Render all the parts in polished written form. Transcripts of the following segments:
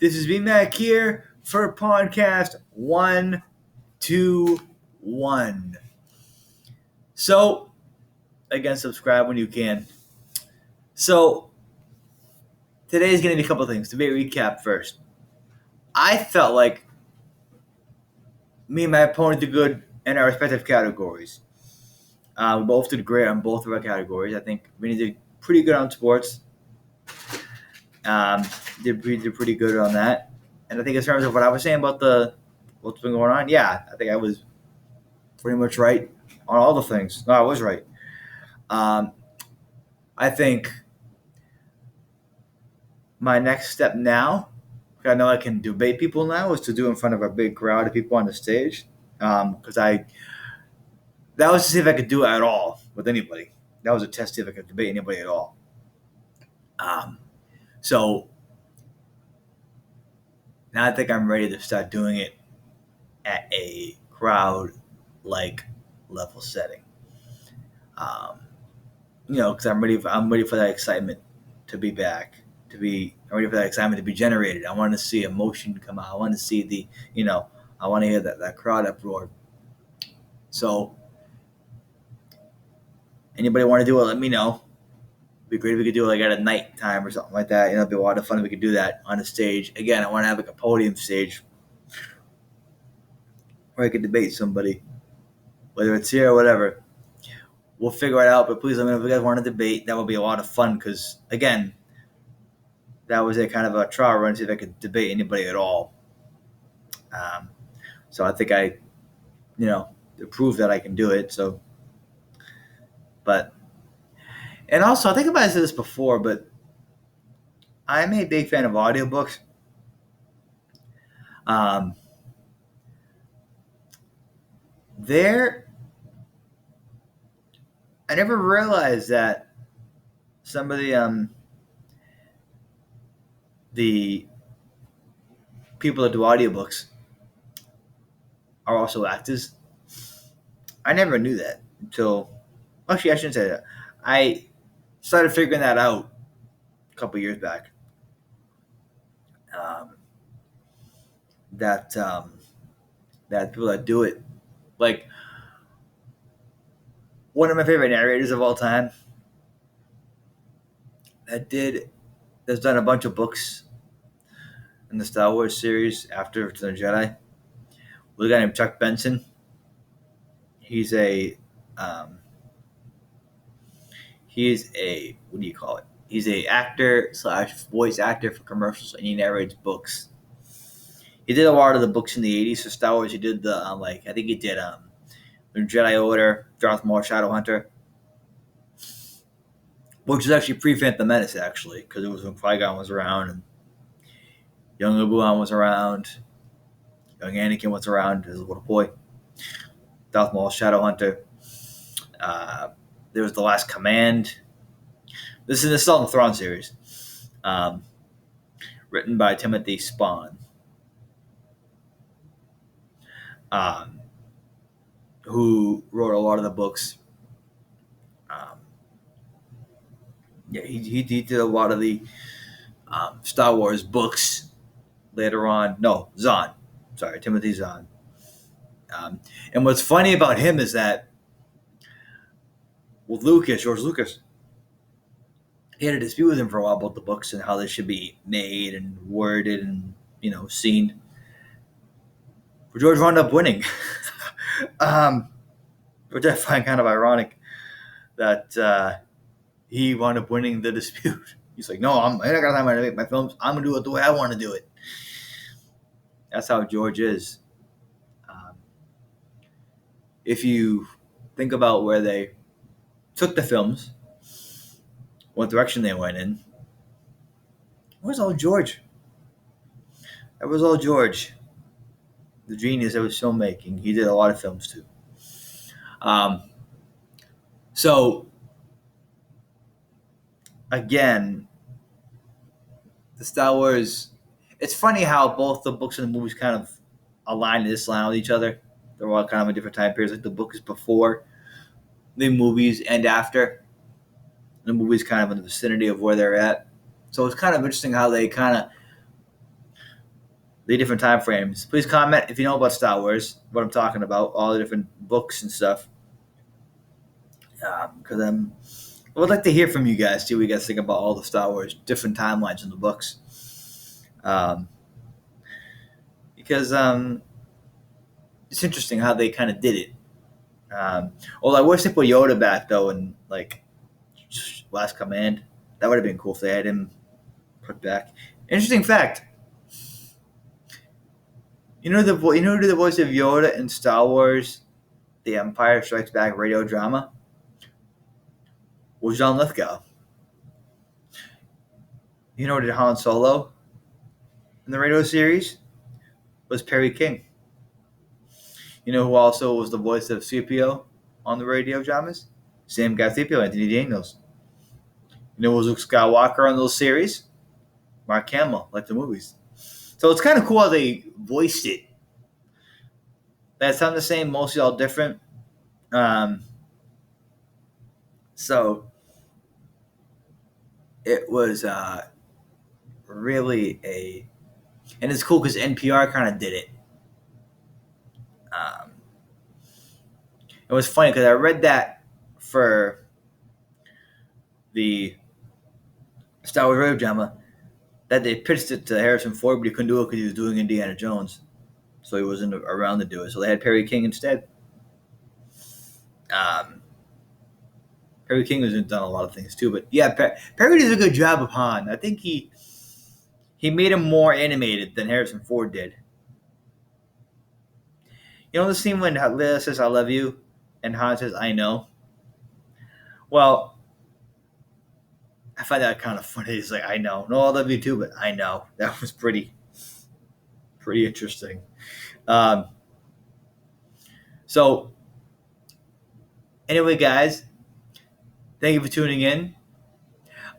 This is BMAC here for podcast 121. So, again, subscribe when you can. So, today's going to be a couple things. To be a recap first, I felt like me and my opponent did good in our respective categories. We both did great on both of our categories. I think Vinny did pretty good on sports. Did pretty good on that. And I think in terms of what I was saying about what's been going on, yeah, I think I was pretty much right on all the things. No, I was right. Um, I think my next step now, I know I can debate people now, is to do in front of a big crowd of people on the stage. Because that was to see if I could do it at all with anybody. That was a test to see if I could debate anybody at all. Um, so now I think I'm ready to start doing it at a crowd like level setting. Um, because I'm ready for that excitement to be back. I'm ready for that excitement to be generated. I want to see emotion come out. I want to see I want to hear that crowd uproar. So, anybody want to do it? Let me know. It'd be great if we could do it like at a night time or something like that. It'd be a lot of fun if we could do that on a stage. Again, I want to have like a podium stage where I could debate somebody, whether it's here or whatever. We'll figure it out. But please let me know if you guys want to debate. That would be a lot of fun because again, that was a kind of a trial run to see if I could debate anybody at all. Um, so I think I, prove that I can do it. So, but and also I think about this before, but I'm a big fan of audiobooks. Um, there, I never realized that some of the people that do audiobooks are also actors. I never knew that until actually I shouldn't say that. I started figuring that out a couple years back. Um, that that people that do it, like one of my favorite narrators of all time, that's done a bunch of books in the Star Wars series after Return of the Jedi. Was a guy named Chuck Benson. He's a um, he's a what do you call it? He's a actor slash voice actor for commercials, and he narrates books. He did a lot of the books in the '80s for Star Wars. He did the I think he did Jedi Order, Darth Maul, Shadowhunter, which is actually pre Phantom Menace actually, because it was when Qui Gon was around and young Obi-Wan was around, young Anakin was around as a little boy. Darth Maul, Shadowhunter. Uh, there was the Last Command. This is all in the Thrawn series, um, written by Timothy Spahn, um, who wrote a lot of the books. Um, yeah, he did a lot of the Star Wars books later on. No, Zahn. Sorry, Timothy Zahn. And what's funny about him is that with George Lucas, he had a dispute with him for a while about the books and how they should be made and worded and seen. But George wound up winning, um, which I find kind of ironic that he wound up winning the dispute. He's like, no, I not got time to make my films. I'm gonna do it the way I want to do it. That's how George is. Um, if you think about where they took the films, what direction they went in, where's all George? That was all George, the genius that was filmmaking. He did a lot of films too. Um, so again, the Star Wars. It's funny how both the books and the movies kind of align and disalign with each other. They're all kind of in different time periods. Like the book is before the movies and after. The movies kind of in the vicinity of where they're at. So it's kind of interesting how they kind of the different time frames. Please comment if you know about Star Wars, what I'm talking about, all the different books and stuff. Because I would like to hear from you guys, see what you guys think about all the Star Wars, different timelines in the books. Because it's interesting how they kind of did it. Well, I wish they put Yoda back though, and like Last Command. That would have been cool if they had him put back. Interesting fact. You know who did the voice of Yoda in Star Wars, The Empire Strikes Back radio drama? Was John Lithgow. You know who did Han Solo in the radio series? Was Perry King. You know who also was the voice of C-3PO on the radio dramas? Sam guy C-3PO, Anthony Daniels. You know who was Luke Skywalker on those series? Mark Hamill, like the movies. So it's kind of cool how they voiced it. That sound the same, mostly all different. So it was really and it's cool because NPR kind of did it. It was funny because I read that for the Star Wars radio drama that they pitched it to Harrison Ford, but he couldn't do it because he was doing Indiana Jones, so he wasn't around to do it. So they had Perry King instead. Perry King has done a lot of things too, but yeah, Perry did a good job of Han. I think he made him more animated than Harrison Ford did. You know the scene when Leia says "I love you" and Han says "I know"? Well, I find that kind of funny. He's like, "I know, no, I love you too, but I know." That was pretty interesting. So, anyway, guys, thank you for tuning in.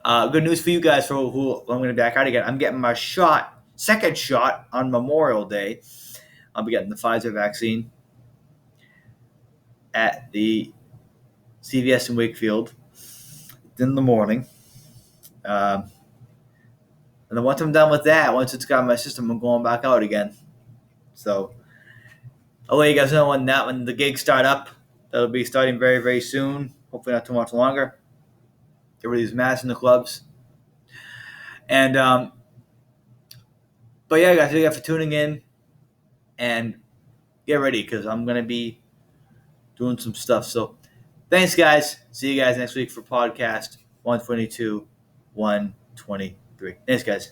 Good news for you guys for who I'm going to back out again. I'm getting my second shot on Memorial Day. I'll be getting the Pfizer vaccine at the CVS in Wakefield in the morning. And then once I'm done with that, once it's got my system, I'm going back out again. So I'll let you guys know when the gigs start up. That'll be starting very, very soon. Hopefully not too much longer. Get rid of these masks in the clubs. And but yeah, guys, thank you for tuning in. And get ready because I'm going to be doing some stuff. So thanks, guys. See you guys next week for podcast 122, 123. Thanks, guys.